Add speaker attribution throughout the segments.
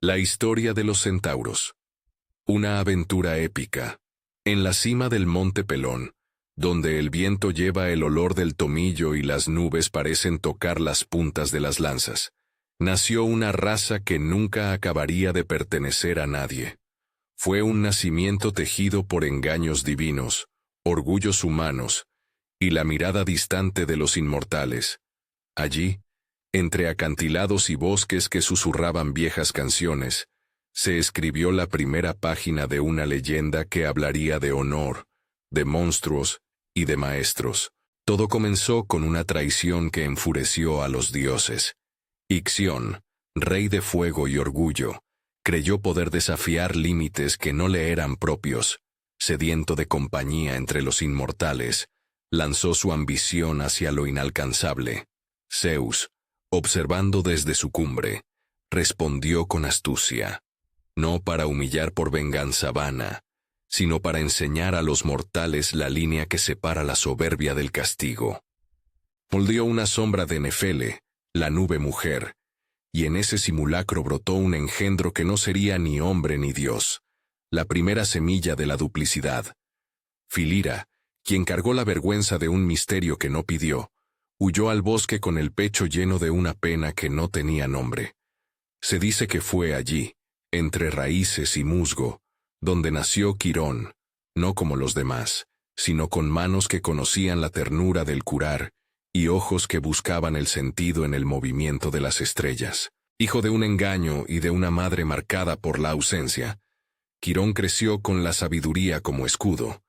Speaker 1: La historia de los centauros. Una aventura épica. En la cima del Monte Pelón, donde el viento lleva el olor del tomillo y las nubes parecen tocar las puntas de las lanzas, nació una raza que nunca acabaría de pertenecer a nadie. Fue un nacimiento tejido por engaños divinos, orgullos humanos, y la mirada distante de los inmortales. Allí, entre acantilados y bosques que susurraban viejas canciones, se escribió la primera página de una leyenda que hablaría de honor, de monstruos y de maestros. Todo comenzó con una traición que enfureció a los dioses. Ixión, rey de fuego y orgullo, creyó poder desafiar límites que no le eran propios. Sediento de compañía entre los inmortales, lanzó su ambición hacia lo inalcanzable. Zeus, observando desde su cumbre, respondió con astucia, no para humillar por venganza vana, sino para enseñar a los mortales la línea que separa la soberbia del castigo. Moldeó una sombra de Nefele, la nube mujer, y en ese simulacro brotó un engendro que no sería ni hombre ni dios, la primera semilla de la duplicidad. Filira, quien cargó la vergüenza de un misterio que no pidió, huyó al bosque con el pecho lleno de una pena que no tenía nombre. Se dice que fue allí, entre raíces y musgo, donde nació Quirón, no como los demás, sino con manos que conocían la ternura del curar y ojos que buscaban el sentido en el movimiento de las estrellas. Hijo de un engaño y de una madre marcada por la ausencia, Quirón creció con la sabiduría como escudo,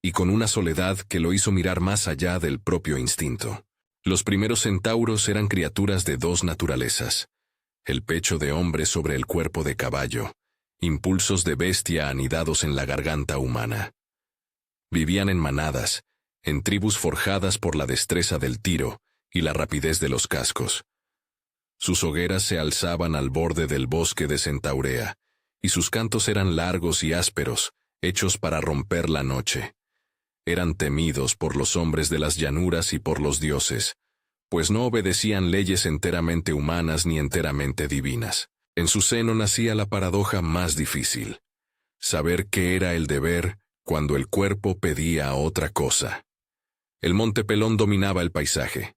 Speaker 1: y con una soledad que lo hizo mirar más allá del propio instinto. Los primeros centauros eran criaturas de dos naturalezas, el pecho de hombre sobre el cuerpo de caballo, impulsos de bestia anidados en la garganta humana. Vivían en manadas, en tribus forjadas por la destreza del tiro y la rapidez de los cascos. Sus hogueras se alzaban al borde del bosque de Centaurea, y sus cantos eran largos y ásperos, hechos para romper la noche. Eran temidos por los hombres de las llanuras y por los dioses, pues no obedecían leyes enteramente humanas ni enteramente divinas. En su seno nacía la paradoja más difícil: saber qué era el deber cuando el cuerpo pedía otra cosa. El Monte Pelón dominaba el paisaje.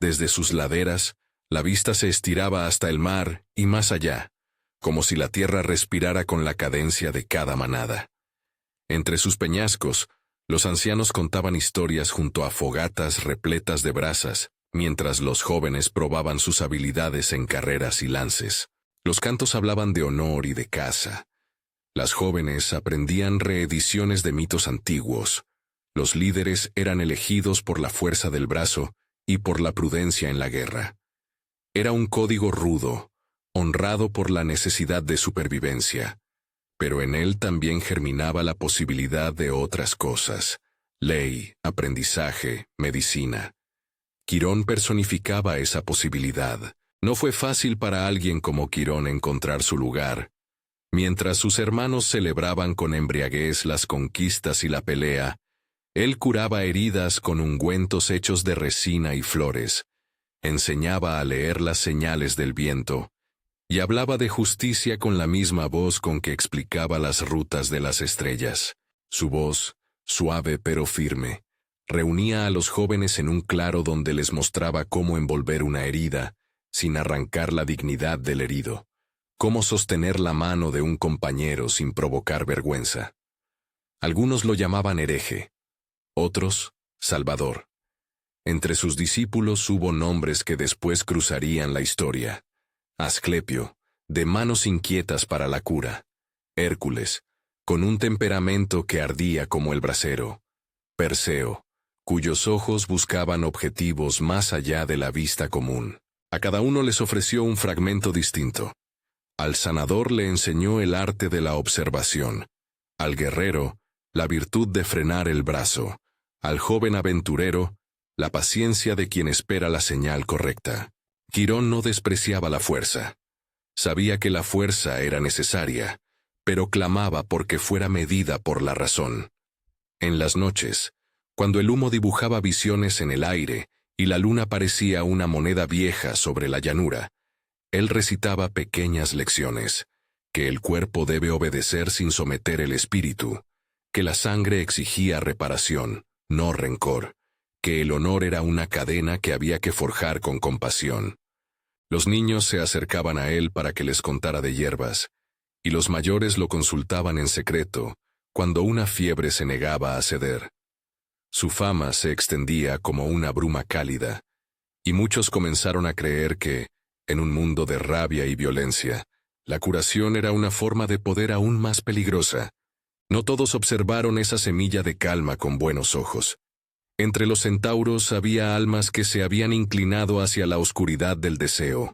Speaker 1: Desde sus laderas, la vista se estiraba hasta el mar y más allá, como si la tierra respirara con la cadencia de cada manada. Entre sus peñascos, los ancianos contaban historias junto a fogatas repletas de brasas, mientras los jóvenes probaban sus habilidades en carreras y lances. Los cantos hablaban de honor y de caza. Las jóvenes aprendían reediciones de mitos antiguos. Los líderes eran elegidos por la fuerza del brazo y por la prudencia en la guerra. Era un código rudo, honrado por la necesidad de supervivencia, pero en él también germinaba la posibilidad de otras cosas: ley, aprendizaje, medicina. Quirón personificaba esa posibilidad. No fue fácil para alguien como Quirón encontrar su lugar. Mientras sus hermanos celebraban con embriaguez las conquistas y la pelea, él curaba heridas con ungüentos hechos de resina y flores, enseñaba a leer las señales del viento, y hablaba de justicia con la misma voz con que explicaba las rutas de las estrellas. Su voz, suave pero firme, reunía a los jóvenes en un claro donde les mostraba cómo envolver una herida, sin arrancar la dignidad del herido, cómo sostener la mano de un compañero sin provocar vergüenza. Algunos lo llamaban hereje, otros, Salvador. Entre sus discípulos hubo nombres que después cruzarían la historia: Asclepio, de manos inquietas para la cura; Hércules, con un temperamento que ardía como el brasero; Perseo, cuyos ojos buscaban objetivos más allá de la vista común. A cada uno les ofreció un fragmento distinto. Al sanador le enseñó el arte de la observación, al guerrero, la virtud de frenar el brazo, al joven aventurero, la paciencia de quien espera la señal correcta. Quirón no despreciaba la fuerza. Sabía que la fuerza era necesaria, pero clamaba porque fuera medida por la razón. En las noches, cuando el humo dibujaba visiones en el aire y la luna parecía una moneda vieja sobre la llanura, él recitaba pequeñas lecciones, que el cuerpo debe obedecer sin someter el espíritu, que la sangre exigía reparación, no rencor, que el honor era una cadena que había que forjar con compasión. Los niños se acercaban a él para que les contara de hierbas, y los mayores lo consultaban en secreto, cuando una fiebre se negaba a ceder. Su fama se extendía como una bruma cálida, y muchos comenzaron a creer que, en un mundo de rabia y violencia, la curación era una forma de poder aún más peligrosa. No todos observaron esa semilla de calma con buenos ojos. Entre los centauros había almas que se habían inclinado hacia la oscuridad del deseo,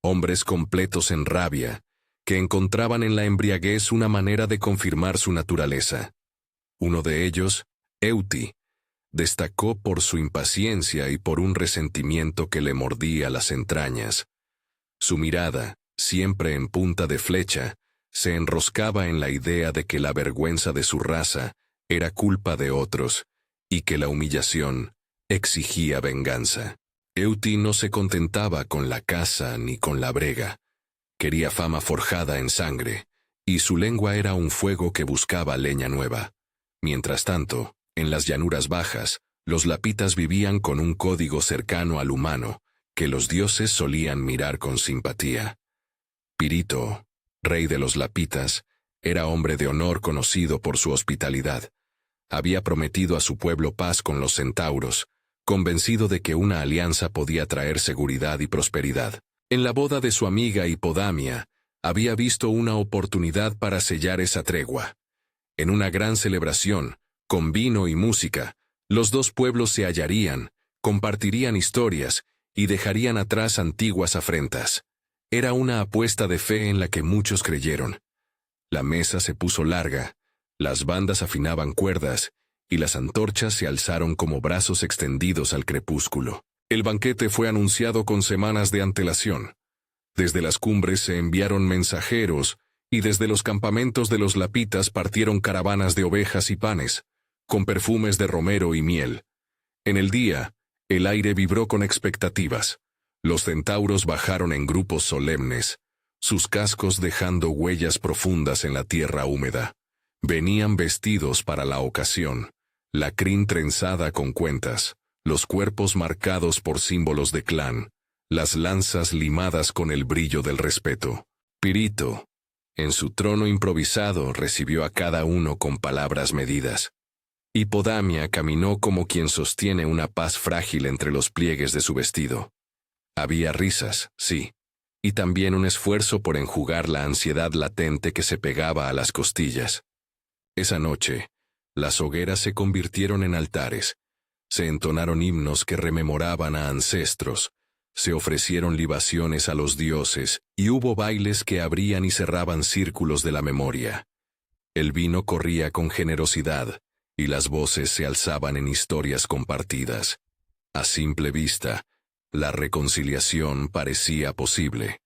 Speaker 1: hombres completos en rabia, que encontraban en la embriaguez una manera de confirmar su naturaleza. Uno de ellos, Euti, destacó por su impaciencia y por un resentimiento que le mordía las entrañas. Su mirada, siempre en punta de flecha, se enroscaba en la idea de que la vergüenza de su raza era culpa de otros, y que la humillación exigía venganza. Euti no se contentaba con la caza ni con la brega. Quería fama forjada en sangre, y su lengua era un fuego que buscaba leña nueva. Mientras tanto, en las llanuras bajas, los lapitas vivían con un código cercano al humano, que los dioses solían mirar con simpatía. Pirito, rey de los lapitas, era hombre de honor conocido por su hospitalidad. Había prometido a su pueblo paz con los centauros, convencido de que una alianza podía traer seguridad y prosperidad. En la boda de su amiga Hipodamia, había visto una oportunidad para sellar esa tregua. En una gran celebración, con vino y música, los dos pueblos se hallarían, compartirían historias y dejarían atrás antiguas afrentas. Era una apuesta de fe en la que muchos creyeron. La mesa se puso larga, las bandas afinaban cuerdas, y las antorchas se alzaron como brazos extendidos al crepúsculo. El banquete fue anunciado con semanas de antelación. Desde las cumbres se enviaron mensajeros, y desde los campamentos de los lapitas partieron caravanas de ovejas y panes, con perfumes de romero y miel. En el día, el aire vibró con expectativas. Los centauros bajaron en grupos solemnes, sus cascos dejando huellas profundas en la tierra húmeda. Venían vestidos para la ocasión, la crin trenzada con cuentas, los cuerpos marcados por símbolos de clan, las lanzas limadas con el brillo del respeto. Pirito, en su trono improvisado, recibió a cada uno con palabras medidas. Hipodamia caminó como quien sostiene una paz frágil entre los pliegues de su vestido. Había risas, sí, y también un esfuerzo por enjugar la ansiedad latente que se pegaba a las costillas. Esa noche, las hogueras se convirtieron en altares, se entonaron himnos que rememoraban a ancestros, se ofrecieron libaciones a los dioses y hubo bailes que abrían y cerraban círculos de la memoria. El vino corría con generosidad y las voces se alzaban en historias compartidas. A simple vista, la reconciliación parecía posible,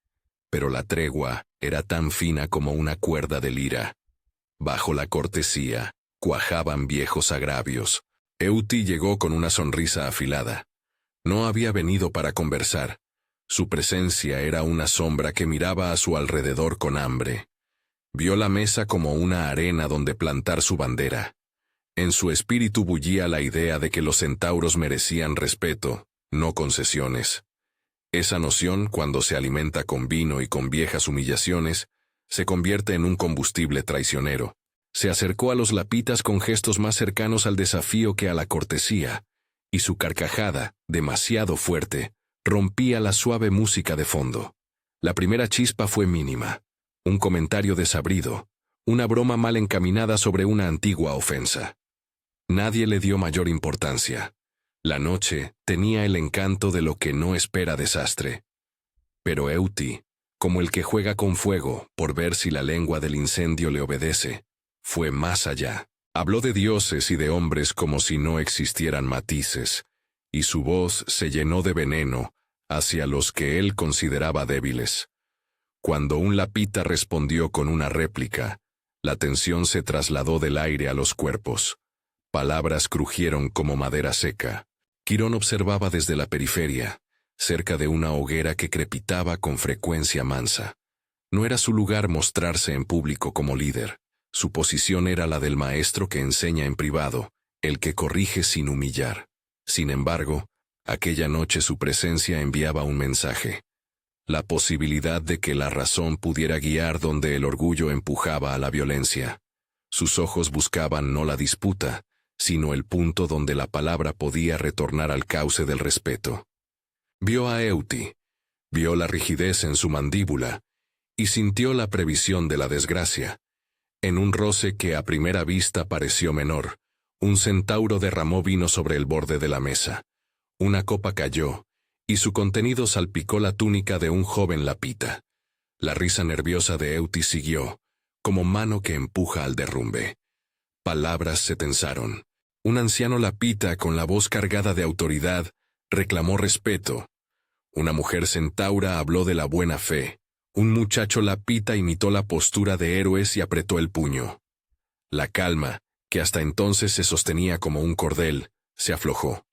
Speaker 1: pero la tregua era tan fina como una cuerda de lira. Bajo la cortesía, cuajaban viejos agravios. Euti llegó con una sonrisa afilada. No había venido para conversar. Su presencia era una sombra que miraba a su alrededor con hambre. Vio la mesa como una arena donde plantar su bandera. En su espíritu bullía la idea de que los centauros merecían respeto, no concesiones. Esa noción, cuando se alimenta con vino y con viejas humillaciones, se convierte en un combustible traicionero. Se acercó a los lapitas con gestos más cercanos al desafío que a la cortesía, y su carcajada, demasiado fuerte, rompía la suave música de fondo. La primera chispa fue mínima, un comentario desabrido, una broma mal encaminada sobre una antigua ofensa. Nadie le dio mayor importancia. La noche tenía el encanto de lo que no espera desastre. Pero Euti, como el que juega con fuego por ver si la lengua del incendio le obedece, fue más allá. Habló de dioses y de hombres como si no existieran matices, y su voz se llenó de veneno hacia los que él consideraba débiles. Cuando un lapita respondió con una réplica, la tensión se trasladó del aire a los cuerpos. Palabras crujieron como madera seca. Quirón observaba desde la periferia, cerca de una hoguera que crepitaba con frecuencia mansa. No era su lugar mostrarse en público como líder. Su posición era la del maestro que enseña en privado, el que corrige sin humillar. Sin embargo, aquella noche su presencia enviaba un mensaje. La posibilidad de que la razón pudiera guiar donde el orgullo empujaba a la violencia. Sus ojos buscaban no la disputa, sino el punto donde la palabra podía retornar al cauce del respeto. Vio a Euti, vio la rigidez en su mandíbula, y sintió la previsión de la desgracia. En un roce que a primera vista pareció menor, un centauro derramó vino sobre el borde de la mesa. Una copa cayó, y su contenido salpicó la túnica de un joven lapita. La risa nerviosa de Euti siguió, como mano que empuja al derrumbe. Palabras se tensaron. Un anciano lapita con la voz cargada de autoridad reclamó respeto. Una mujer centaura habló de la buena fe. Un muchacho lapita imitó la postura de héroes y apretó el puño. La calma, que hasta entonces se sostenía como un cordel, se aflojó.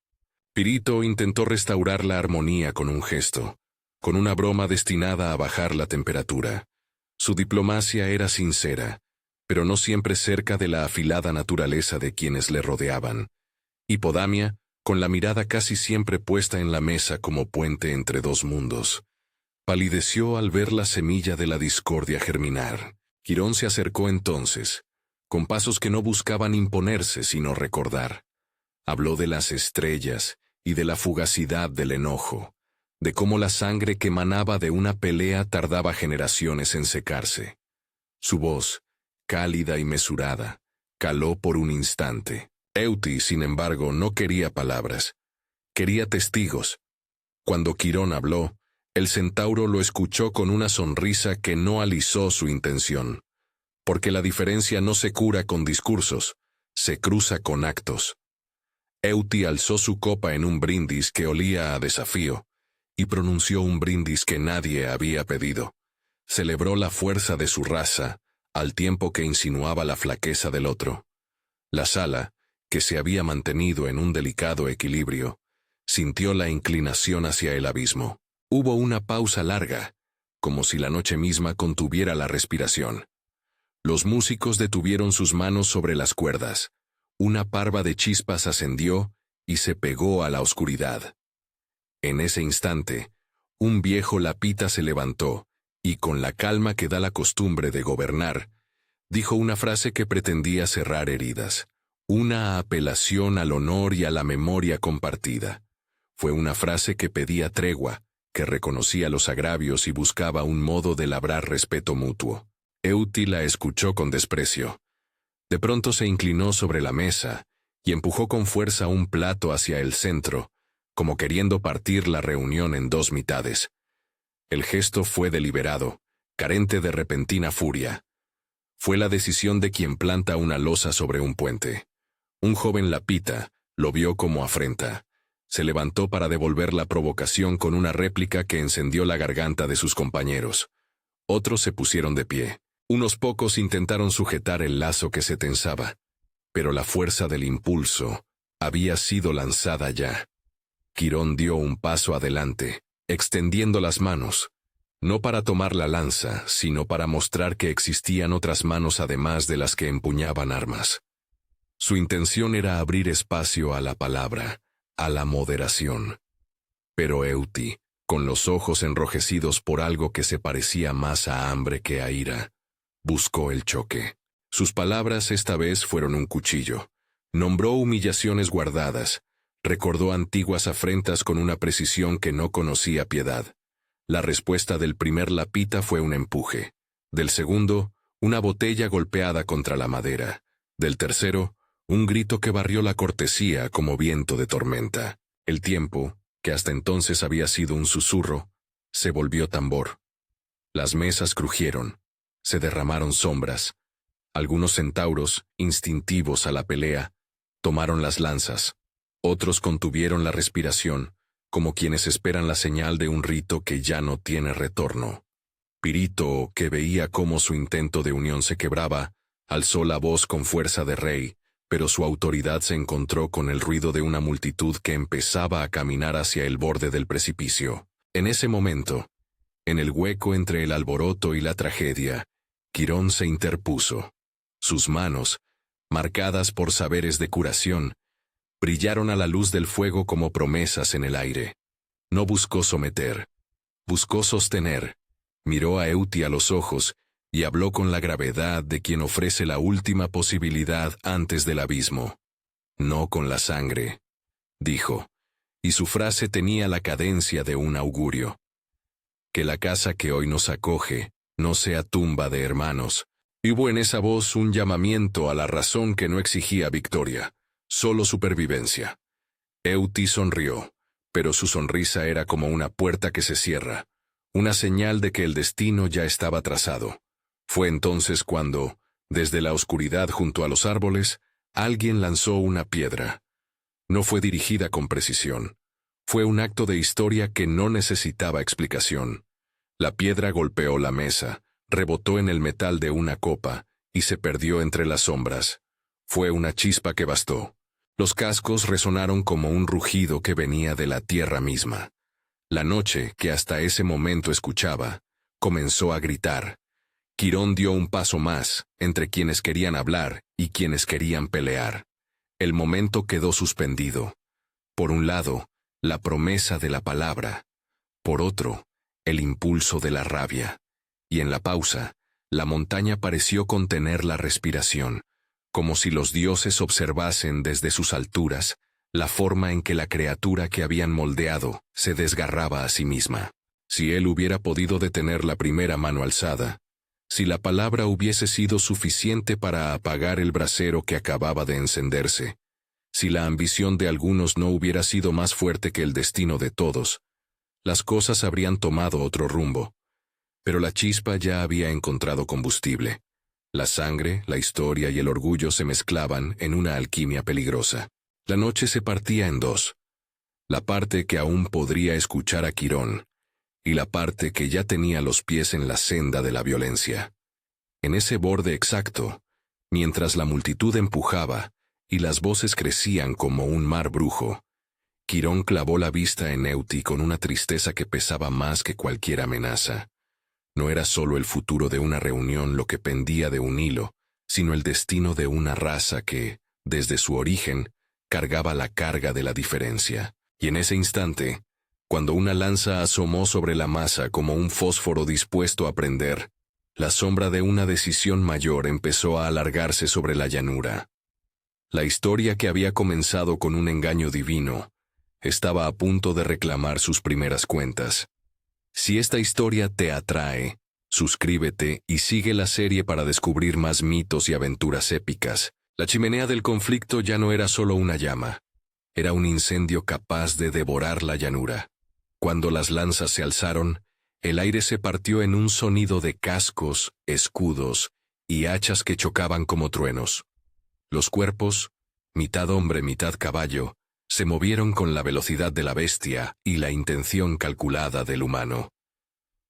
Speaker 1: Pirito intentó restaurar la armonía con un gesto, con una broma destinada a bajar la temperatura. Su diplomacia era sincera, pero no siempre cerca de la afilada naturaleza de quienes le rodeaban. Hipodamia, con la mirada casi siempre puesta en la mesa como puente entre dos mundos, palideció al ver la semilla de la discordia germinar. Quirón se acercó entonces, con pasos que no buscaban imponerse sino recordar. Habló de las estrellas y de la fugacidad del enojo, de cómo la sangre que manaba de una pelea tardaba generaciones en secarse. Su voz, cálida y mesurada, caló por un instante. Euti, sin embargo, no quería palabras. Quería testigos. Cuando Quirón habló, el centauro lo escuchó con una sonrisa que no alisó su intención. Porque la diferencia no se cura con discursos, se cruza con actos. Euti alzó su copa en un brindis que olía a desafío, y pronunció un brindis que nadie había pedido. Celebró la fuerza de su raza, al tiempo que insinuaba la flaqueza del otro. La sala, que se había mantenido en un delicado equilibrio, sintió la inclinación hacia el abismo. Hubo una pausa larga, como si la noche misma contuviera la respiración. Los músicos detuvieron sus manos sobre las cuerdas. Una parva de chispas ascendió y se pegó a la oscuridad. En ese instante, un viejo lapita se levantó y, con la calma que da la costumbre de gobernar, dijo una frase que pretendía cerrar heridas, una apelación al honor y a la memoria compartida. Fue una frase que pedía tregua, que reconocía los agravios y buscaba un modo de labrar respeto mutuo. Euti la escuchó con desprecio. De pronto se inclinó sobre la mesa y empujó con fuerza un plato hacia el centro, como queriendo partir la reunión en dos mitades. El gesto fue deliberado, carente de repentina furia. Fue la decisión de quien planta una losa sobre un puente. Un joven lapita lo vio como afrenta. Se levantó para devolver la provocación con una réplica que encendió la garganta de sus compañeros. Otros se pusieron de pie. Unos pocos intentaron sujetar el lazo que se tensaba, pero la fuerza del impulso había sido lanzada ya. Quirón dio un paso adelante, extendiendo las manos, no para tomar la lanza, sino para mostrar que existían otras manos además de las que empuñaban armas. Su intención era abrir espacio a la palabra, a la moderación. Pero Euti, con los ojos enrojecidos por algo que se parecía más a hambre que a ira, buscó el choque. Sus palabras esta vez fueron un cuchillo. Nombró humillaciones guardadas. Recordó antiguas afrentas con una precisión que no conocía piedad. La respuesta del primer lapita fue un empuje. Del segundo, una botella golpeada contra la madera. Del tercero, un grito que barrió la cortesía como viento de tormenta. El tiempo, que hasta entonces había sido un susurro, se volvió tambor. Las mesas crujieron. Se derramaron sombras. Algunos centauros, instintivos a la pelea, tomaron las lanzas. Otros contuvieron la respiración, como quienes esperan la señal de un rito que ya no tiene retorno. Pirito, que veía cómo su intento de unión se quebraba, alzó la voz con fuerza de rey, pero su autoridad se encontró con el ruido de una multitud que empezaba a caminar hacia el borde del precipicio. En ese momento, En el hueco entre el alboroto y la tragedia, Quirón se interpuso. Sus manos, marcadas por saberes de curación, brillaron a la luz del fuego como promesas en el aire. No buscó someter, buscó sostener. Miró a Euti a los ojos y habló con la gravedad de quien ofrece la última posibilidad antes del abismo. No con la sangre, dijo, y su frase tenía la cadencia de un augurio. Que la casa que hoy nos acoge no sea tumba de hermanos. Y hubo en esa voz un llamamiento a la razón que no exigía victoria, solo supervivencia. Euti sonrió, pero su sonrisa era como una puerta que se cierra, una señal de que el destino ya estaba trazado. Fue entonces cuando, desde la oscuridad junto a los árboles, alguien lanzó una piedra. No fue dirigida con precisión. Fue un acto de historia que no necesitaba explicación. La piedra golpeó la mesa, rebotó en el metal de una copa y se perdió entre las sombras. Fue una chispa que bastó. Los cascos resonaron como un rugido que venía de la tierra misma. La noche, que hasta ese momento escuchaba, comenzó a gritar. Quirón dio un paso más, entre quienes querían hablar y quienes querían pelear. El momento quedó suspendido. Por un lado, la promesa de la palabra. Por otro, el impulso de la rabia. Y en la pausa, la montaña pareció contener la respiración, como si los dioses observasen desde sus alturas la forma en que la criatura que habían moldeado se desgarraba a sí misma. Si él hubiera podido detener la primera mano alzada, si la palabra hubiese sido suficiente para apagar el brasero que acababa de encenderse, si la ambición de algunos no hubiera sido más fuerte que el destino de todos, las cosas habrían tomado otro rumbo. Pero la chispa ya había encontrado combustible. La sangre, la historia y el orgullo se mezclaban en una alquimia peligrosa. La noche se partía en dos. La parte que aún podría escuchar a Quirón, y la parte que ya tenía los pies en la senda de la violencia. En ese borde exacto, mientras la multitud empujaba y las voces crecían como un mar brujo, Quirón clavó la vista en Euti con una tristeza que pesaba más que cualquier amenaza. No era solo el futuro de una reunión lo que pendía de un hilo, sino el destino de una raza que, desde su origen, cargaba la carga de la diferencia. Y en ese instante, cuando una lanza asomó sobre la masa como un fósforo dispuesto a prender, la sombra de una decisión mayor empezó a alargarse sobre la llanura. La historia que había comenzado con un engaño divino estaba a punto de reclamar sus primeras cuentas. Si esta historia te atrae, suscríbete y sigue la serie para descubrir más mitos y aventuras épicas. La chimenea del conflicto ya no era solo una llama, era un incendio capaz de devorar la llanura. Cuando las lanzas se alzaron, el aire se partió en un sonido de cascos, escudos y hachas que chocaban como truenos. Los cuerpos, mitad hombre, mitad caballo, se movieron con la velocidad de la bestia y la intención calculada del humano.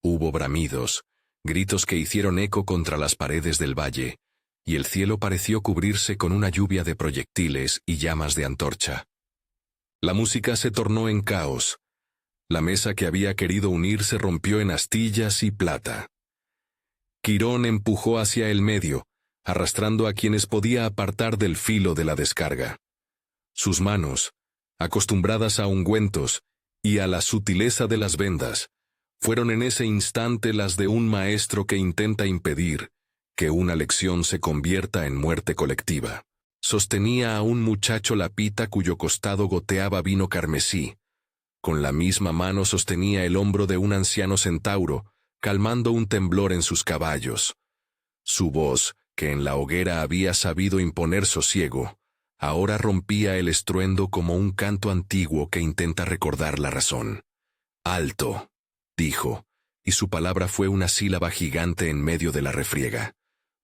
Speaker 1: Hubo bramidos, gritos que hicieron eco contra las paredes del valle, y el cielo pareció cubrirse con una lluvia de proyectiles y llamas de antorcha. La música se tornó en caos. La mesa que había querido unir se rompió en astillas y plata. Quirón empujó hacia el medio, arrastrando a quienes podía apartar del filo de la descarga. Sus manos, acostumbradas a ungüentos y a la sutileza de las vendas, fueron en ese instante las de un maestro que intenta impedir que una lección se convierta en muerte colectiva. Sostenía a un muchacho la pita cuyo costado goteaba vino carmesí. Con la misma mano sostenía el hombro de un anciano centauro, calmando un temblor en sus caballos. Su voz, que en la hoguera había sabido imponer sosiego, ahora rompía el estruendo como un canto antiguo que intenta recordar la razón. «Alto», dijo, y su palabra fue una sílaba gigante en medio de la refriega.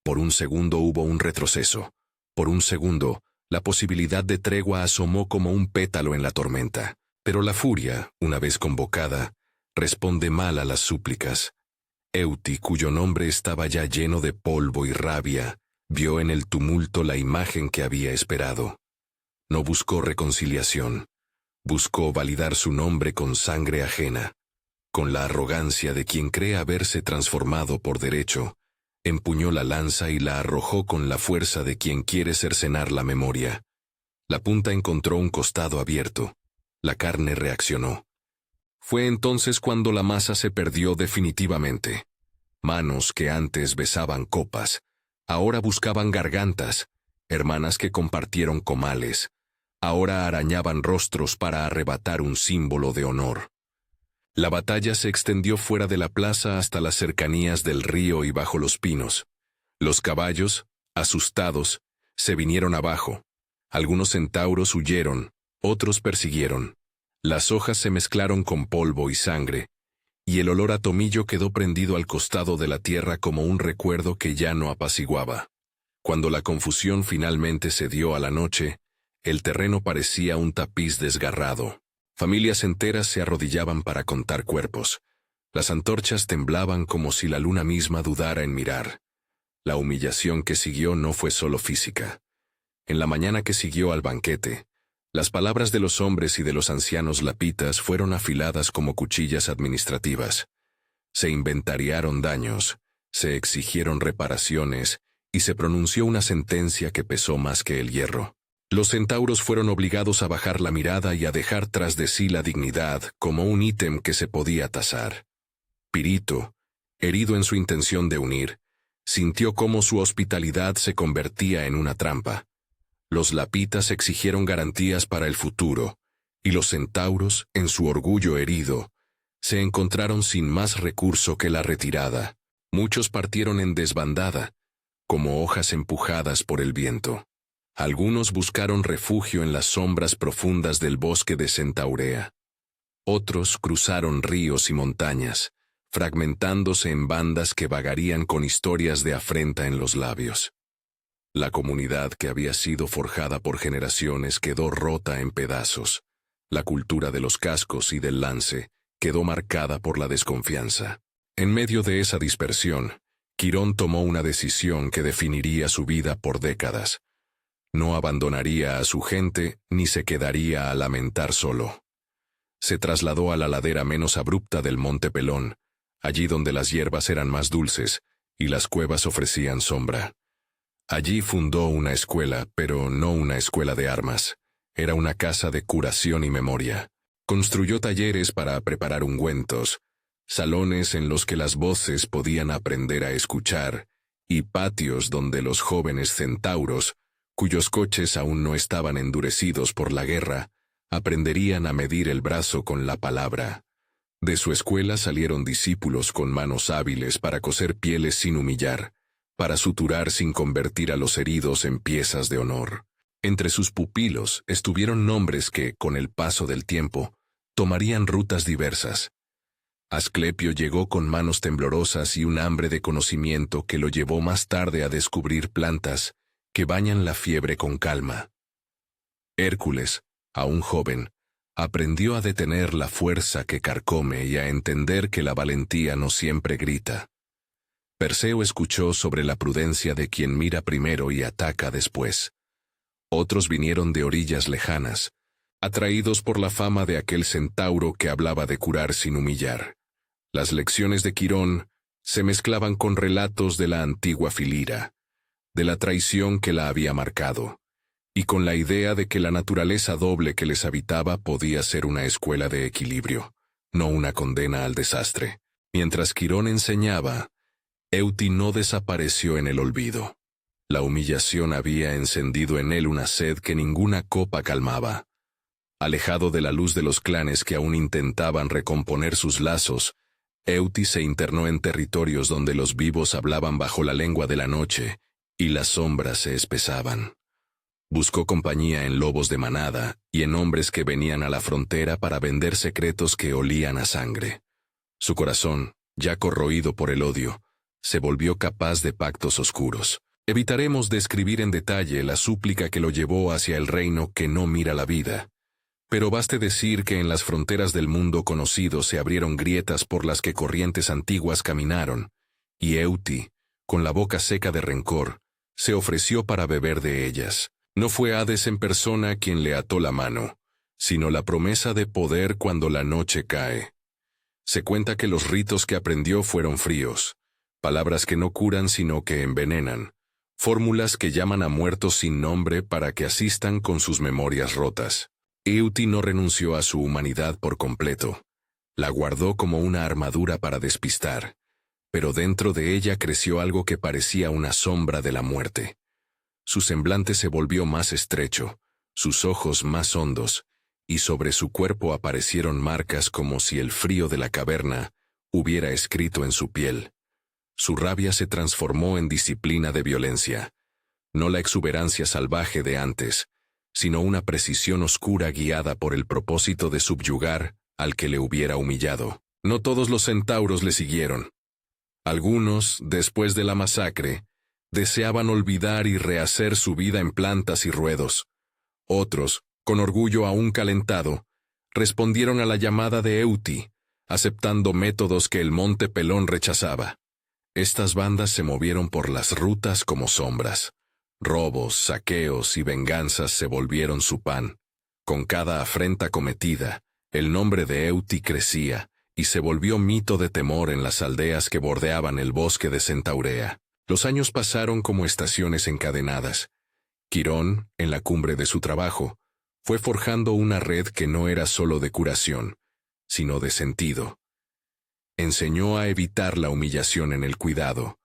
Speaker 1: Por un segundo hubo un retroceso. Por un segundo, la posibilidad de tregua asomó como un pétalo en la tormenta. Pero la furia, una vez convocada, responde mal a las súplicas. Euti, cuyo nombre estaba ya lleno de polvo y rabia, vio en el tumulto la imagen que había esperado. No buscó reconciliación. Buscó validar su nombre con sangre ajena. con la arrogancia de quien cree haberse transformado por derecho, empuñó la lanza y la arrojó con la fuerza de quien quiere cercenar la memoria. La punta encontró un costado abierto. La carne reaccionó. Fue entonces cuando la masa se perdió definitivamente. Manos que antes besaban copas, ahora buscaban gargantas, hermanas que compartieron comales, ahora arañaban rostros para arrebatar un símbolo de honor. La batalla se extendió fuera de la plaza hasta las cercanías del río y bajo los pinos. Los caballos, asustados, se vinieron abajo. Algunos centauros huyeron, otros persiguieron. Las hojas se mezclaron con polvo y sangre, y el olor a tomillo quedó prendido al costado de la tierra como un recuerdo que ya no apaciguaba. Cuando la confusión finalmente cedió a la noche, el terreno parecía un tapiz desgarrado. Familias enteras se arrodillaban para contar cuerpos. Las antorchas temblaban como si la luna misma dudara en mirar. La humillación que siguió no fue solo física. En la mañana que siguió al banquete, las palabras de los hombres y de los ancianos lapitas fueron afiladas como cuchillas administrativas. Se inventariaron daños, se exigieron reparaciones y se pronunció una sentencia que pesó más que el hierro. Los centauros fueron obligados a bajar la mirada y a dejar tras de sí la dignidad como un ítem que se podía tasar. Pirito, herido en su intención de unir, sintió cómo su hospitalidad se convertía en una trampa. Los lapitas exigieron garantías para el futuro, y los centauros, en su orgullo herido, se encontraron sin más recurso que la retirada. Muchos partieron en desbandada, como hojas empujadas por el viento. Algunos buscaron refugio en las sombras profundas del bosque de Centaurea. Otros cruzaron ríos y montañas, fragmentándose en bandas que vagarían con historias de afrenta en los labios. La comunidad que había sido forjada por generaciones quedó rota en pedazos. La cultura de los cascos y del lance quedó marcada por la desconfianza. En medio de esa dispersión, Quirón tomó una decisión que definiría su vida por décadas. No abandonaría a su gente ni se quedaría a lamentar solo. Se trasladó a la ladera menos abrupta del Monte Pelón, allí donde las hierbas eran más dulces y las cuevas ofrecían sombra. Allí fundó una escuela, pero no una escuela de armas. Era una casa de curación y memoria. Construyó talleres para preparar ungüentos, salones en los que las voces podían aprender a escuchar, y patios donde los jóvenes centauros, cuyos coches aún no estaban endurecidos por la guerra, aprenderían a medir el brazo con la palabra. De su escuela salieron discípulos con manos hábiles para coser pieles sin humillar, para suturar sin convertir a los heridos en piezas de honor. Entre sus pupilos estuvieron nombres que, con el paso del tiempo, tomarían rutas diversas. Asclepio llegó con manos temblorosas y un hambre de conocimiento que lo llevó más tarde a descubrir plantas que bañan la fiebre con calma. Hércules, aún joven, aprendió a detener la fuerza que carcome y a entender que la valentía no siempre grita. Perseo escuchó sobre la prudencia de quien mira primero y ataca después. Otros vinieron de orillas lejanas, atraídos por la fama de aquel centauro que hablaba de curar sin humillar. Las lecciones de Quirón se mezclaban con relatos de la antigua Filira, de la traición que la había marcado, y con la idea de que la naturaleza doble que les habitaba podía ser una escuela de equilibrio, no una condena al desastre. Mientras Quirón enseñaba, Euti no desapareció en el olvido. La humillación había encendido en él una sed que ninguna copa calmaba. Alejado de la luz de los clanes que aún intentaban recomponer sus lazos, Euti se internó en territorios donde los vivos hablaban bajo la lengua de la noche y las sombras se espesaban. Buscó compañía en lobos de manada y en hombres que venían a la frontera para vender secretos que olían a sangre. Su corazón, ya corroído por el odio, se volvió capaz de pactos oscuros. Evitaremos describir en detalle la súplica que lo llevó hacia el reino que no mira la vida. Pero baste decir que en las fronteras del mundo conocido se abrieron grietas por las que corrientes antiguas caminaron, y Euti, con la boca seca de rencor, se ofreció para beber de ellas. No fue Hades en persona quien le ató la mano, sino la promesa de poder cuando la noche cae. Se cuenta que los ritos que aprendió fueron fríos, palabras que no curan sino que envenenan, fórmulas que llaman a muertos sin nombre para que asistan con sus memorias rotas. Euti no renunció a su humanidad por completo. La guardó como una armadura para despistar, pero dentro de ella creció algo que parecía una sombra de la muerte. Su semblante se volvió más estrecho, sus ojos más hondos, y sobre su cuerpo aparecieron marcas como si el frío de la caverna hubiera escrito en su piel. Su rabia se transformó en disciplina de violencia, no la exuberancia salvaje de antes, sino una precisión oscura guiada por el propósito de subyugar al que le hubiera humillado. No todos los centauros le siguieron. Algunos, después de la masacre, deseaban olvidar y rehacer su vida en plantas y ruedos. Otros, con orgullo aún calentado, respondieron a la llamada de Euti, aceptando métodos que el Monte Pelón rechazaba. Estas bandas se movieron por las rutas como sombras. Robos, saqueos y venganzas se volvieron su pan. Con cada afrenta cometida, el nombre de Euti crecía y se volvió mito de temor en las aldeas que bordeaban el bosque de Centaurea. Los años pasaron como estaciones encadenadas. Quirón, en la cumbre de su trabajo, fue forjando una red que no era solo de curación, sino de sentido. Enseñó a evitar la humillación en el cuidado,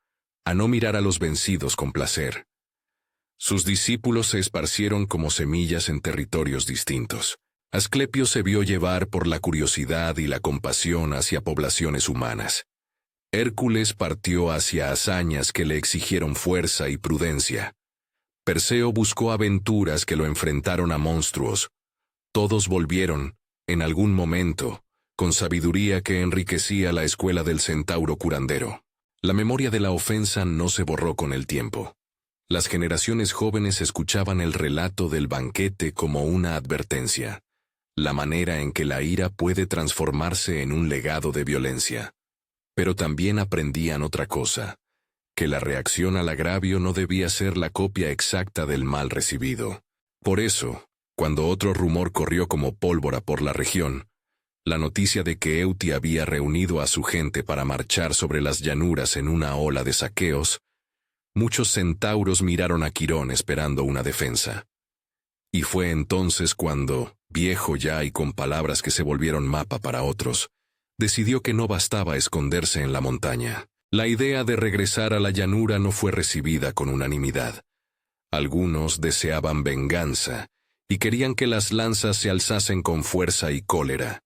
Speaker 1: a no mirar a los vencidos con placer. Sus discípulos se esparcieron como semillas en territorios distintos. Asclepio se vio llevar por la curiosidad y la compasión hacia poblaciones humanas. Hércules partió hacia hazañas que le exigieron fuerza y prudencia. Perseo buscó aventuras que lo enfrentaron a monstruos. Todos volvieron, en algún momento, con sabiduría que enriquecía la escuela del centauro curandero. La memoria de la ofensa no se borró con el tiempo. Las generaciones jóvenes escuchaban el relato del banquete como una advertencia, la manera en que la ira puede transformarse en un legado de violencia. Pero también aprendían otra cosa, que la reacción al agravio no debía ser la copia exacta del mal recibido. Por eso, cuando otro rumor corrió como pólvora por la región, la noticia de que Euti había reunido a su gente para marchar sobre las llanuras en una ola de saqueos, muchos centauros miraron a Quirón esperando una defensa. Y fue entonces cuando, viejo ya y con palabras que se volvieron mapa para otros, decidió que no bastaba esconderse en la montaña. La idea de regresar a la llanura no fue recibida con unanimidad. Algunos deseaban venganza y querían que las lanzas se alzasen con fuerza y cólera.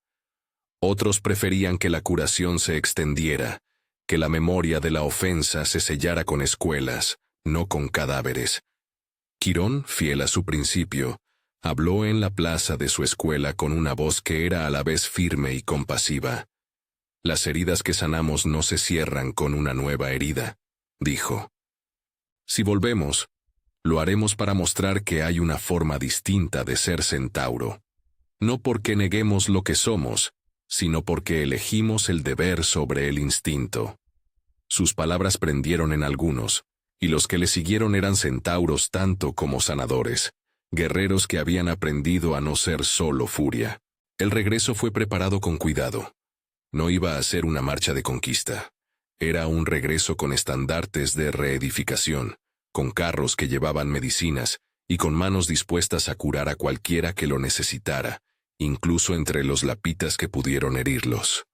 Speaker 1: Otros preferían que la curación se extendiera, que la memoria de la ofensa se sellara con escuelas, no con cadáveres. Quirón, fiel a su principio, habló en la plaza de su escuela con una voz que era a la vez firme y compasiva. Las heridas que sanamos no se cierran con una nueva herida, dijo. Si volvemos, lo haremos para mostrar que hay una forma distinta de ser centauro. No porque neguemos lo que somos, sino porque elegimos el deber sobre el instinto. Sus palabras prendieron en algunos, y los que le siguieron eran centauros tanto como sanadores, guerreros que habían aprendido a no ser solo furia. El regreso fue preparado con cuidado. No iba a ser una marcha de conquista. Era un regreso con estandartes de reedificación, con carros que llevaban medicinas y con manos dispuestas a curar a cualquiera que lo necesitara, incluso entre los lapitas que pudieron herirlos.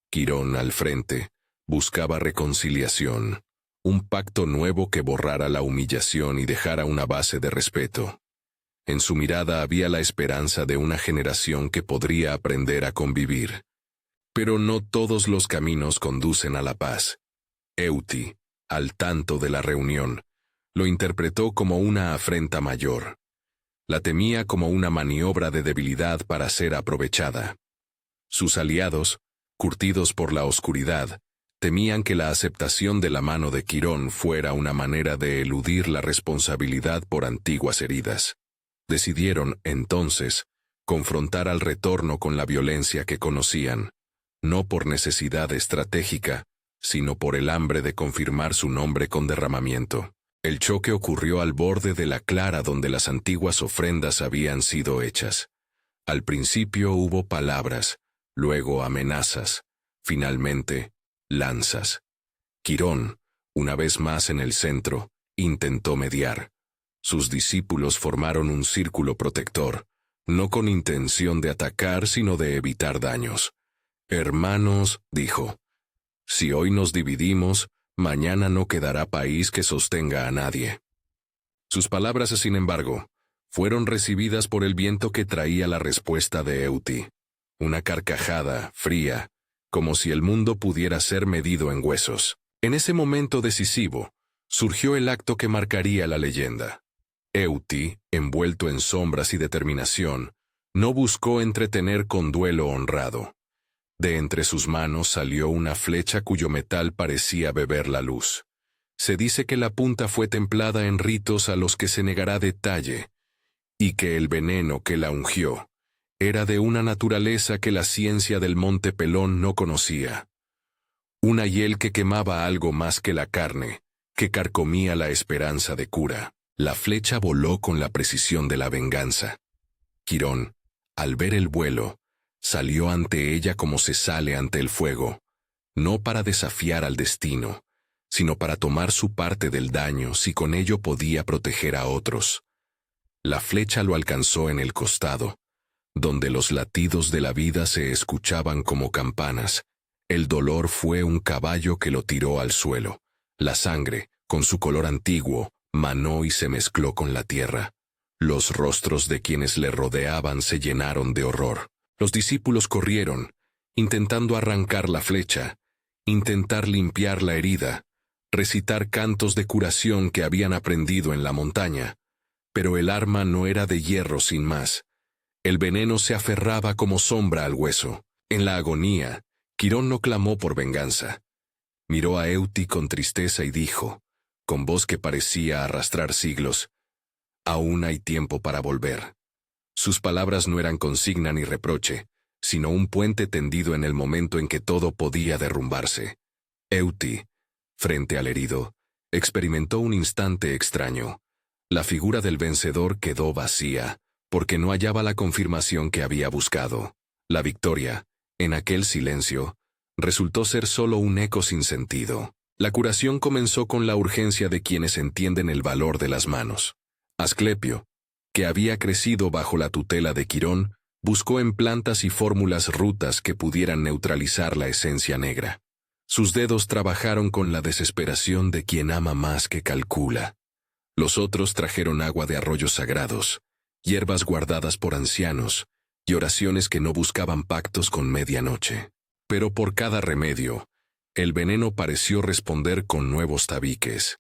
Speaker 1: Quirón, al frente, buscaba reconciliación, un pacto nuevo que borrara la humillación y dejara una base de respeto. En su mirada había la esperanza de una generación que podría aprender a convivir. Pero no todos los caminos conducen a la paz. Euti, al tanto de la reunión, lo interpretó como una afrenta mayor. La temía como una maniobra de debilidad para ser aprovechada. Sus aliados, curtidos por la oscuridad, temían que la aceptación de la mano de Quirón fuera una manera de eludir la responsabilidad por antiguas heridas. Decidieron, entonces, confrontar al retorno con la violencia que conocían, no por necesidad estratégica, sino por el hambre de confirmar su nombre con derramamiento. El choque ocurrió al borde de la clara donde las antiguas ofrendas habían sido hechas. Al principio hubo palabras, luego amenazas, Finalmente, lanzas. Quirón, una vez más en el centro, intentó mediar. Sus discípulos formaron un círculo protector, no con intención de atacar, sino de evitar daños. «Hermanos», dijo, «si hoy nos dividimos, mañana no quedará país que sostenga a nadie». Sus palabras, sin embargo, fueron recibidas por el viento que traía la respuesta de Euti. Una carcajada, fría, como si el mundo pudiera ser medido en huesos. En ese momento decisivo, surgió el acto que marcaría la leyenda. Euti, envuelto en sombras y determinación, no buscó entretener con duelo honrado. De entre sus manos salió una flecha cuyo metal parecía beber la luz. Se dice que la punta fue templada en ritos a los que se negará detalle, y que el veneno que la ungió era de una naturaleza que la ciencia del Monte Pelón no conocía. Una hiel que quemaba algo más que la carne, que carcomía la esperanza de cura. La flecha voló con la precisión de la venganza. Quirón, al ver el vuelo, salió ante ella como se sale ante el fuego, no para desafiar al destino, sino para tomar su parte del daño si con ello podía proteger a otros. La flecha lo alcanzó en el costado, donde los latidos de la vida se escuchaban como campanas. El dolor fue un caballo que lo tiró al suelo. La sangre, con su color antiguo, manó y se mezcló con la tierra. Los rostros de quienes le rodeaban se llenaron de horror. Los discípulos corrieron, intentando arrancar la flecha, intentar limpiar la herida, recitar cantos de curación que habían aprendido en la montaña. Pero el arma no era de hierro sin más. El veneno se aferraba como sombra al hueso. En la agonía, Quirón no clamó por venganza. Miró a Euti con tristeza y dijo, con voz que parecía arrastrar siglos, «Aún hay tiempo para volver». Sus palabras no eran consigna ni reproche, sino un puente tendido en el momento en que todo podía derrumbarse. Euti, frente al herido, experimentó un instante extraño. La figura del vencedor quedó vacía, porque no hallaba la confirmación que había buscado. La victoria, en aquel silencio, resultó ser solo un eco sin sentido. La curación comenzó con la urgencia de quienes entienden el valor de las manos. Asclepio, que había crecido bajo la tutela de Quirón, buscó en plantas y fórmulas rutas que pudieran neutralizar la esencia negra. Sus dedos trabajaron con la desesperación de quien ama más que calcula. Los otros trajeron agua de arroyos sagrados, hierbas guardadas por ancianos, y oraciones que no buscaban pactos con medianoche. Pero por cada remedio, el veneno pareció responder con nuevos tabiques.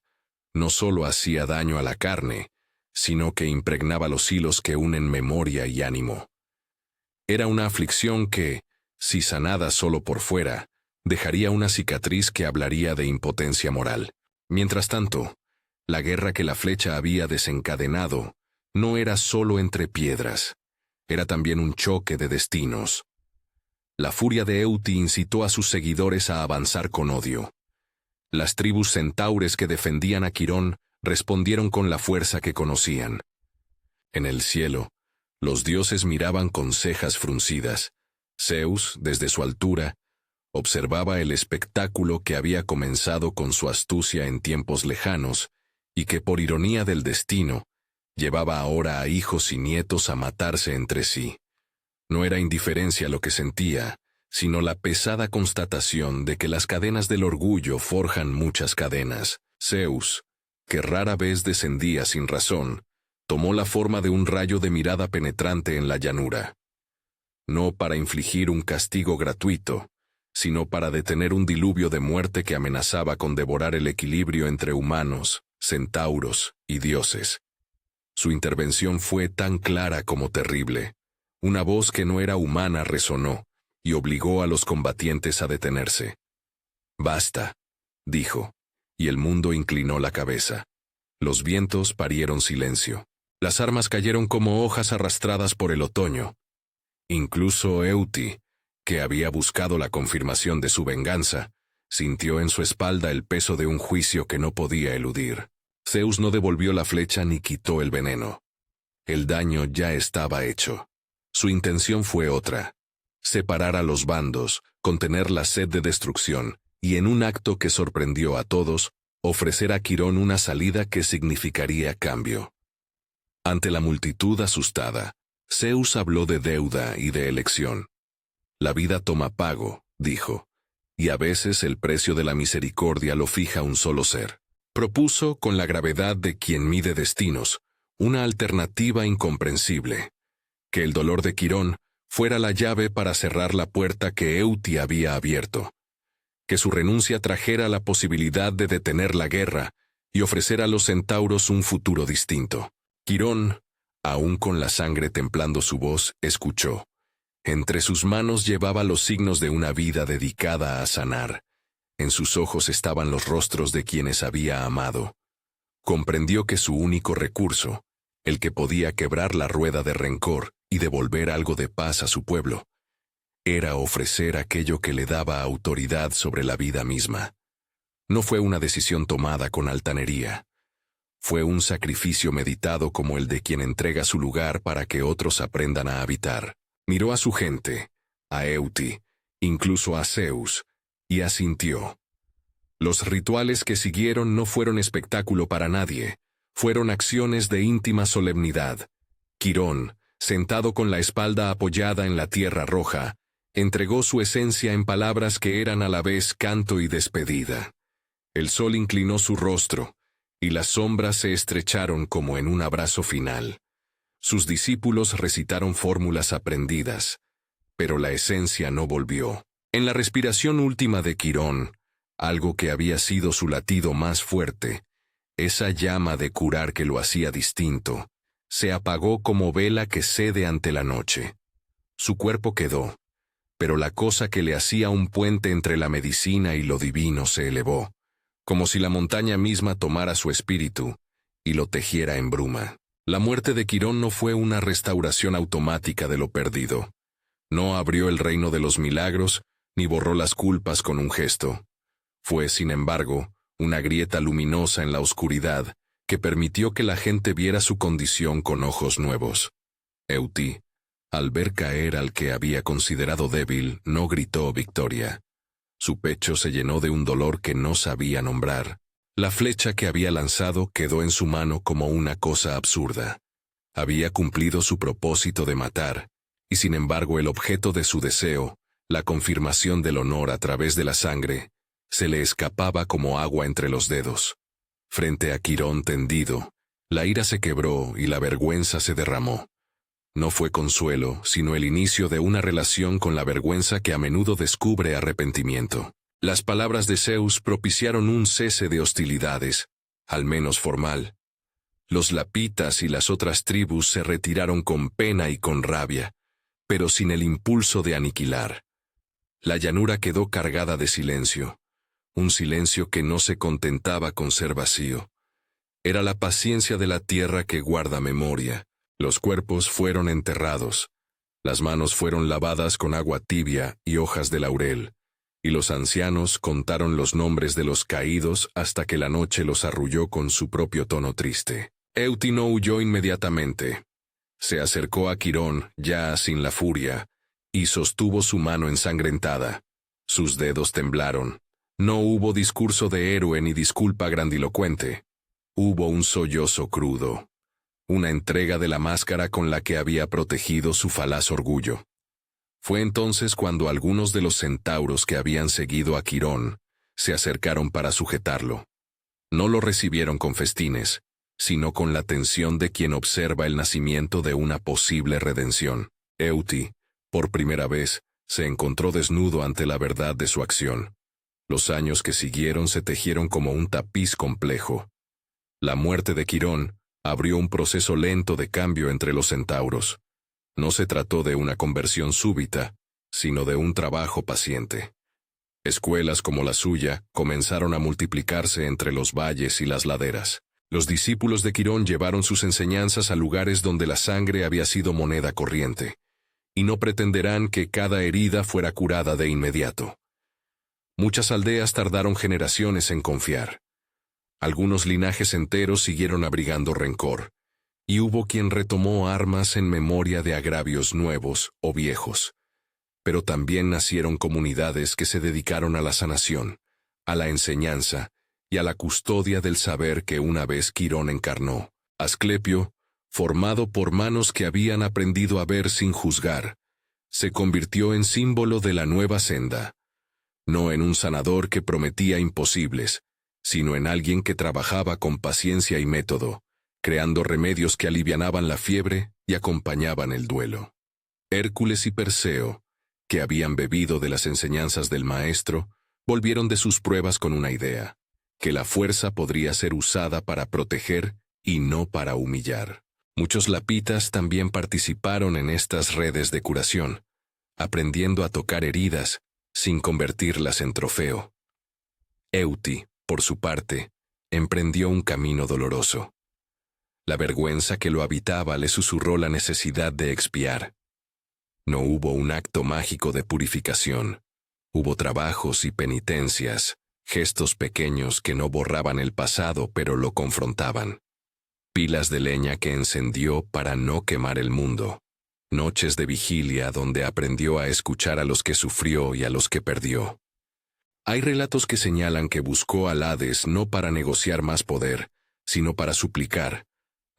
Speaker 1: No solo hacía daño a la carne, sino que impregnaba los hilos que unen memoria y ánimo. Era una aflicción que, si sanada solo por fuera, dejaría una cicatriz que hablaría de impotencia moral. Mientras tanto, la guerra que la flecha había desencadenado no era solo entre piedras, era también un choque de destinos. La furia de Euti incitó a sus seguidores a avanzar con odio. Las tribus centaures que defendían a Quirón respondieron con la fuerza que conocían. En el cielo, los dioses miraban con cejas fruncidas. Zeus, desde su altura, observaba el espectáculo que había comenzado con su astucia en tiempos lejanos y que, por ironía del destino, llevaba ahora a hijos y nietos a matarse entre sí. No era indiferencia lo que sentía, sino la pesada constatación de que las cadenas del orgullo forjan muchas cadenas. Zeus, que rara vez descendía sin razón, tomó la forma de un rayo de mirada penetrante en la llanura. No para infligir un castigo gratuito, sino para detener un diluvio de muerte que amenazaba con devorar el equilibrio entre humanos, centauros y dioses. Su intervención fue tan clara como terrible. Una voz que no era humana resonó, y obligó a los combatientes a detenerse. «Basta», dijo, y el mundo inclinó la cabeza. Los vientos parieron silencio. Las armas cayeron como hojas arrastradas por el otoño. Incluso Euti, que había buscado la confirmación de su venganza, sintió en su espalda el peso de un juicio que no podía eludir. Zeus no devolvió la flecha ni quitó el veneno. El daño ya estaba hecho. Su intención fue otra: separar a los bandos, contener la sed de destrucción, y en un acto que sorprendió a todos, ofrecer a Quirón una salida que significaría cambio. Ante la multitud asustada, Zeus habló de deuda y de elección. La vida toma pago, dijo, y a veces el precio de la misericordia lo fija un solo ser. Propuso, con la gravedad de quien mide destinos, una alternativa incomprensible: que el dolor de Quirón fuera la llave para cerrar la puerta que Euti había abierto, que su renuncia trajera la posibilidad de detener la guerra y ofrecer a los centauros un futuro distinto. Quirón, aún con la sangre templando su voz, escuchó. Entre sus manos llevaba los signos de una vida dedicada a sanar. En sus ojos estaban los rostros de quienes había amado. Comprendió que su único recurso, el que podía quebrar la rueda de rencor y devolver algo de paz a su pueblo, era ofrecer aquello que le daba autoridad sobre la vida misma. No fue una decisión tomada con altanería. Fue un sacrificio meditado como el de quien entrega su lugar para que otros aprendan a habitar. Miró a su gente, a Euti, incluso a Zeus, y asintió. Los rituales que siguieron no fueron espectáculo para nadie, fueron acciones de íntima solemnidad. Quirón, sentado con la espalda apoyada en la tierra roja, entregó su esencia en palabras que eran a la vez canto y despedida. El sol inclinó su rostro, y las sombras se estrecharon como en un abrazo final. Sus discípulos recitaron fórmulas aprendidas, pero la esencia no volvió. En la respiración última de Quirón, algo que había sido su latido más fuerte, esa llama de curar que lo hacía distinto, se apagó como vela que cede ante la noche. Su cuerpo quedó, pero la cosa que le hacía un puente entre la medicina y lo divino se elevó, como si la montaña misma tomara su espíritu y lo tejiera en bruma. La muerte de Quirón no fue una restauración automática de lo perdido. No abrió el reino de los milagros, ni borró las culpas con un gesto. Fue, sin embargo, una grieta luminosa en la oscuridad que permitió que la gente viera su condición con ojos nuevos. Euti, al ver caer al que había considerado débil, no gritó victoria. Su pecho se llenó de un dolor que no sabía nombrar. La flecha que había lanzado quedó en su mano como una cosa absurda. Había cumplido su propósito de matar, y sin embargo el objeto de su deseo, la confirmación del honor a través de la sangre, se le escapaba como agua entre los dedos. Frente a Quirón tendido, la ira se quebró y la vergüenza se derramó. No fue consuelo, sino el inicio de una relación con la vergüenza que a menudo descubre arrepentimiento. Las palabras de Zeus propiciaron un cese de hostilidades, al menos formal. Los lapitas y las otras tribus se retiraron con pena y con rabia, pero sin el impulso de aniquilar. La llanura quedó cargada de silencio, un silencio que no se contentaba con ser vacío. Era la paciencia de la tierra que guarda memoria. Los cuerpos fueron enterrados, las manos fueron lavadas con agua tibia y hojas de laurel, y los ancianos contaron los nombres de los caídos hasta que la noche los arrulló con su propio tono triste. Euti no huyó inmediatamente. Se acercó a Quirón, ya sin la furia, y sostuvo su mano ensangrentada. Sus dedos temblaron. No hubo discurso de héroe ni disculpa grandilocuente. Hubo un sollozo crudo, una entrega de la máscara con la que había protegido su falaz orgullo. Fue entonces cuando algunos de los centauros que habían seguido a Quirón se acercaron para sujetarlo. No lo recibieron con festines, sino con la tensión de quien observa el nacimiento de una posible redención. Euti, por primera vez, se encontró desnudo ante la verdad de su acción. Los años que siguieron se tejieron como un tapiz complejo. La muerte de Quirón abrió un proceso lento de cambio entre los centauros. No se trató de una conversión súbita, sino de un trabajo paciente. Escuelas como la suya comenzaron a multiplicarse entre los valles y las laderas. Los discípulos de Quirón llevaron sus enseñanzas a lugares donde la sangre había sido moneda corriente, y no pretenderán que cada herida fuera curada de inmediato. Muchas aldeas tardaron generaciones en confiar. Algunos linajes enteros siguieron abrigando rencor, y hubo quien retomó armas en memoria de agravios nuevos o viejos. pero también nacieron comunidades que se dedicaron a la sanación, a la enseñanza y a la custodia del saber que una vez Quirón encarnó. Asclepio, formado por manos que habían aprendido a ver sin juzgar, se convirtió en símbolo de la nueva senda, no en un sanador que prometía imposibles, sino en alguien que trabajaba con paciencia y método, creando remedios que alivianaban la fiebre y acompañaban el duelo. Hércules y Perseo, que habían bebido de las enseñanzas del maestro, volvieron de sus pruebas con una idea, que la fuerza podría ser usada para proteger y no para humillar. Muchos lapitas también participaron en estas redes de curación, aprendiendo a tocar heridas sin convertirlas en trofeo. Euti, por su parte, emprendió un camino doloroso. La vergüenza que lo habitaba le susurró la necesidad de expiar. No hubo un acto mágico de purificación. Hubo trabajos y penitencias, gestos pequeños que no borraban el pasado pero lo confrontaban. Pilas de leña que encendió para no quemar el mundo. Noches de vigilia donde aprendió a escuchar a los que sufrió y a los que perdió. Hay relatos que señalan que buscó al Hades no para negociar más poder, sino para suplicar,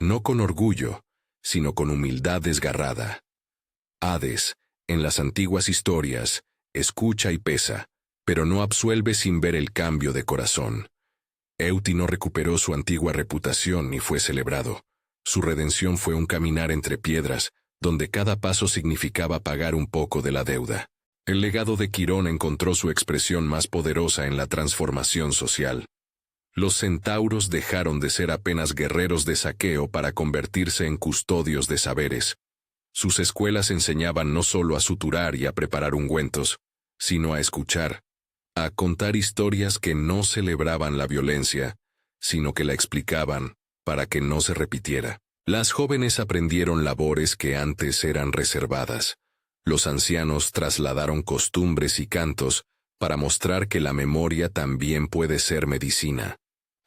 Speaker 1: no con orgullo, sino con humildad desgarrada. Hades, en las antiguas historias, escucha y pesa, pero no absuelve sin ver el cambio de corazón. Euti no recuperó su antigua reputación ni fue celebrado. Su redención fue un caminar entre piedras, donde cada paso significaba pagar un poco de la deuda. El legado de Quirón encontró su expresión más poderosa en la transformación social. Los centauros dejaron de ser apenas guerreros de saqueo para convertirse en custodios de saberes. Sus escuelas enseñaban no solo a suturar y a preparar ungüentos, sino a escuchar, a contar historias que no celebraban la violencia, sino que la explicaban para que no se repitiera. Las jóvenes aprendieron labores que antes eran reservadas. Los ancianos trasladaron costumbres y cantos para mostrar que la memoria también puede ser medicina.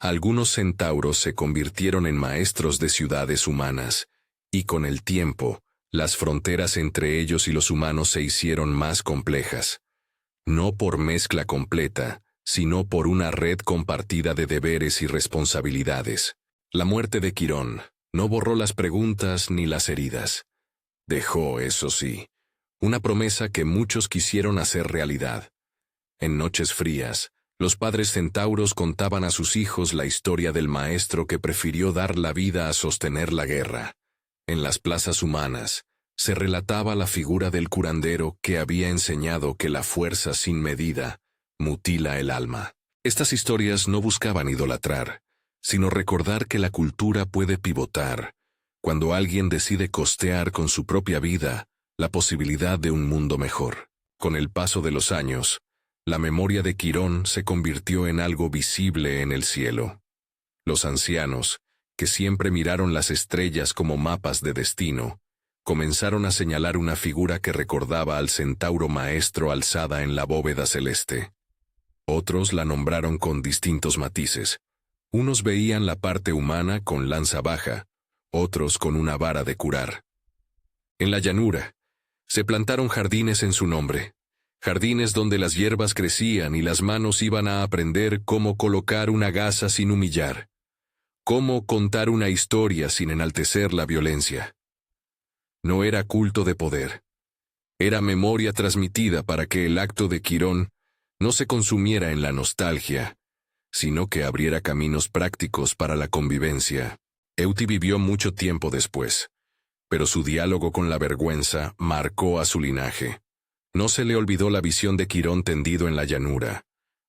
Speaker 1: Algunos centauros se convirtieron en maestros de ciudades humanas, y con el tiempo, las fronteras entre ellos y los humanos se hicieron más complejas. No por mezcla completa, sino por una red compartida de deberes y responsabilidades. La muerte de Quirón no borró las preguntas ni las heridas. Dejó, eso sí, una promesa que muchos quisieron hacer realidad. En noches frías, los padres centauros contaban a sus hijos la historia del maestro que prefirió dar la vida a sostener la guerra. En las plazas humanas, se relataba la figura del curandero que había enseñado que la fuerza sin medida mutila el alma. Estas historias no buscaban idolatrar, sino recordar que la cultura puede pivotar cuando alguien decide costear con su propia vida la posibilidad de un mundo mejor. Con el paso de los años, la memoria de Quirón se convirtió en algo visible en el cielo. Los ancianos, que siempre miraron las estrellas como mapas de destino, comenzaron a señalar una figura que recordaba al centauro maestro alzada en la bóveda celeste. Otros la nombraron con distintos matices. Unos veían la parte humana con lanza baja, otros con una vara de curar. En la llanura, se plantaron jardines en su nombre, jardines donde las hierbas crecían y las manos iban a aprender cómo colocar una gasa sin humillar, cómo contar una historia sin enaltecer la violencia. No era culto de poder, era memoria transmitida para que el acto de Quirón no se consumiera en la nostalgia, sino que abriera caminos prácticos para la convivencia. Euti vivió mucho tiempo después, pero su diálogo con la vergüenza marcó a su linaje. No se le olvidó la visión de Quirón tendido en la llanura.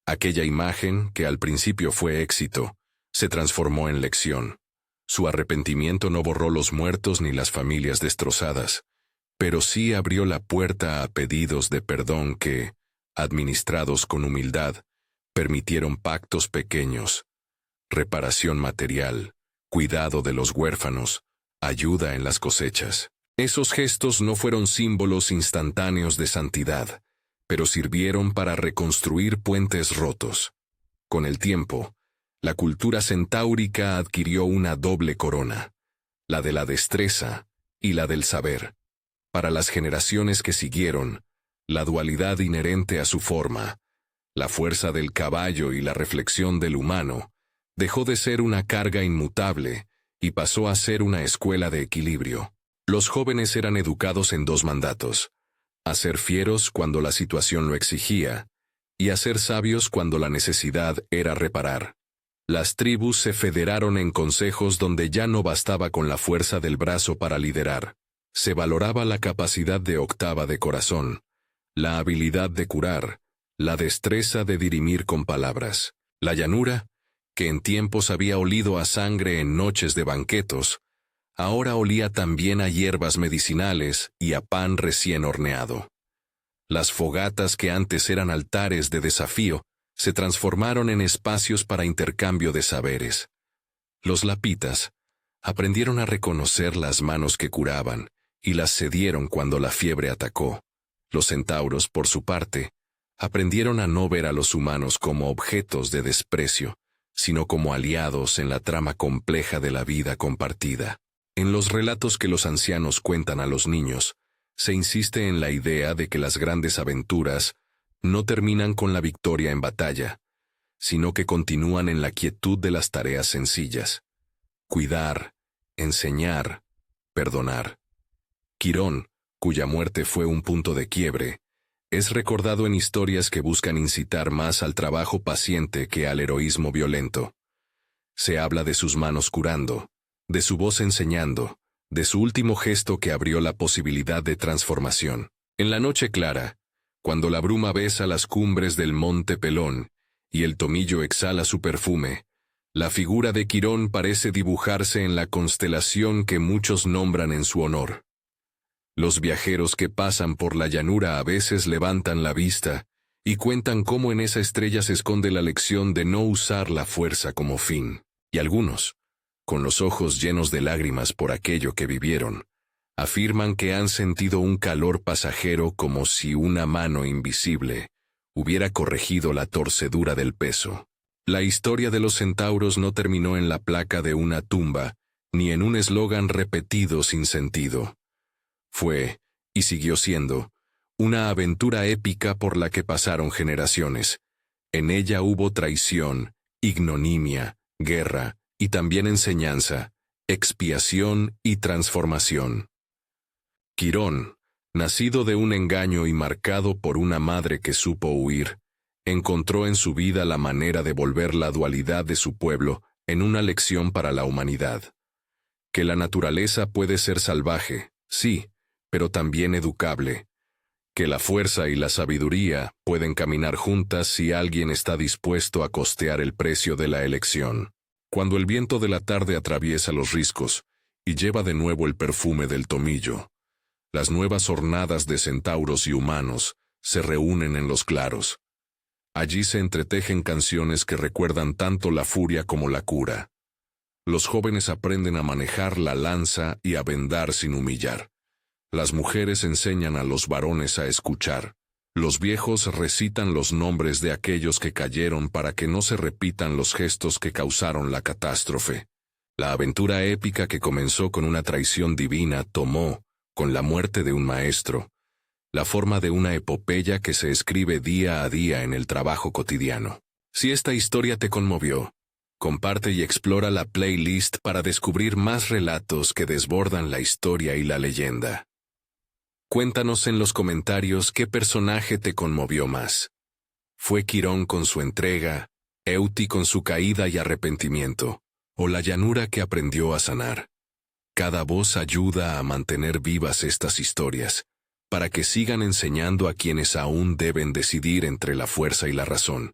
Speaker 1: Aquella imagen, que al principio fue éxito, se transformó en lección. Su arrepentimiento no borró los muertos ni las familias destrozadas, pero sí abrió la puerta a pedidos de perdón que, administrados con humildad, permitieron pactos pequeños, reparación material, cuidado de los huérfanos, ayuda en las cosechas. Esos gestos no fueron símbolos instantáneos de santidad, pero sirvieron para reconstruir puentes rotos. Con el tiempo, la cultura centáurica adquirió una doble corona, la de la destreza y la del saber. Para las generaciones que siguieron, la dualidad inherente a su forma, la fuerza del caballo y la reflexión del humano, dejó de ser una carga inmutable y pasó a ser una escuela de equilibrio. Los jóvenes eran educados en 2 mandatos: a ser fieros cuando la situación lo exigía, y a ser sabios cuando la necesidad era reparar. Las tribus se federaron en consejos donde ya no bastaba con la fuerza del brazo para liderar. Se valoraba la capacidad de octava de corazón, la habilidad de curar, la destreza de dirimir con palabras. La llanura, que en tiempos había olido a sangre en noches de banquetos, ahora olía también a hierbas medicinales y a pan recién horneado. Las fogatas que antes eran altares de desafío se transformaron en espacios para intercambio de saberes. Los lapitas aprendieron a reconocer las manos que curaban y las cedieron cuando la fiebre atacó. Los centauros, por su parte, aprendieron a no ver a los humanos como objetos de desprecio, sino como aliados en la trama compleja de la vida compartida. En los relatos que los ancianos cuentan a los niños, se insiste en la idea de que las grandes aventuras no terminan con la victoria en batalla, sino que continúan en la quietud de las tareas sencillas: cuidar, enseñar, perdonar. Quirón, cuya muerte fue un punto de quiebre, es recordado en historias que buscan incitar más al trabajo paciente que al heroísmo violento. Se habla de sus manos curando, de su voz enseñando, de su último gesto que abrió la posibilidad de transformación. En la noche clara, cuando la bruma besa las cumbres del monte Pelón y el tomillo exhala su perfume, la figura de Quirón parece dibujarse en la constelación que muchos nombran en su honor. Los viajeros que pasan por la llanura a veces levantan la vista y cuentan cómo en esa estrella se esconde la lección de no usar la fuerza como fin. Y algunos, con los ojos llenos de lágrimas por aquello que vivieron, afirman que han sentido un calor pasajero como si una mano invisible hubiera corregido la torcedura del peso. La historia de los centauros no terminó en la placa de una tumba, ni en un eslogan repetido sin sentido. Fue, y siguió siendo, una aventura épica por la que pasaron generaciones. En ella hubo traición, ignominia, guerra, y también enseñanza, expiación y transformación. Quirón, nacido de un engaño y marcado por una madre que supo huir, encontró en su vida la manera de volver la dualidad de su pueblo en una lección para la humanidad. Que la naturaleza puede ser salvaje, sí, pero también educable. Que la fuerza y la sabiduría pueden caminar juntas si alguien está dispuesto a costear el precio de la elección. Cuando el viento de la tarde atraviesa los riscos y lleva de nuevo el perfume del tomillo, las nuevas hornadas de centauros y humanos se reúnen en los claros. Allí se entretejen canciones que recuerdan tanto la furia como la cura. Los jóvenes aprenden a manejar la lanza y a vendar sin humillar. Las mujeres enseñan a los varones a escuchar. Los viejos recitan los nombres de aquellos que cayeron para que no se repitan los gestos que causaron la catástrofe. La aventura épica que comenzó con una traición divina tomó, con la muerte de un maestro, la forma de una epopeya que se escribe día a día en el trabajo cotidiano. Si esta historia te conmovió, comparte y explora la playlist para descubrir más relatos que desbordan la historia y la leyenda. Cuéntanos en los comentarios qué personaje te conmovió más. ¿Fue Quirón con su entrega, Euti con su caída y arrepentimiento, o la llanura que aprendió a sanar? Cada voz ayuda a mantener vivas estas historias, para que sigan enseñando a quienes aún deben decidir entre la fuerza y la razón.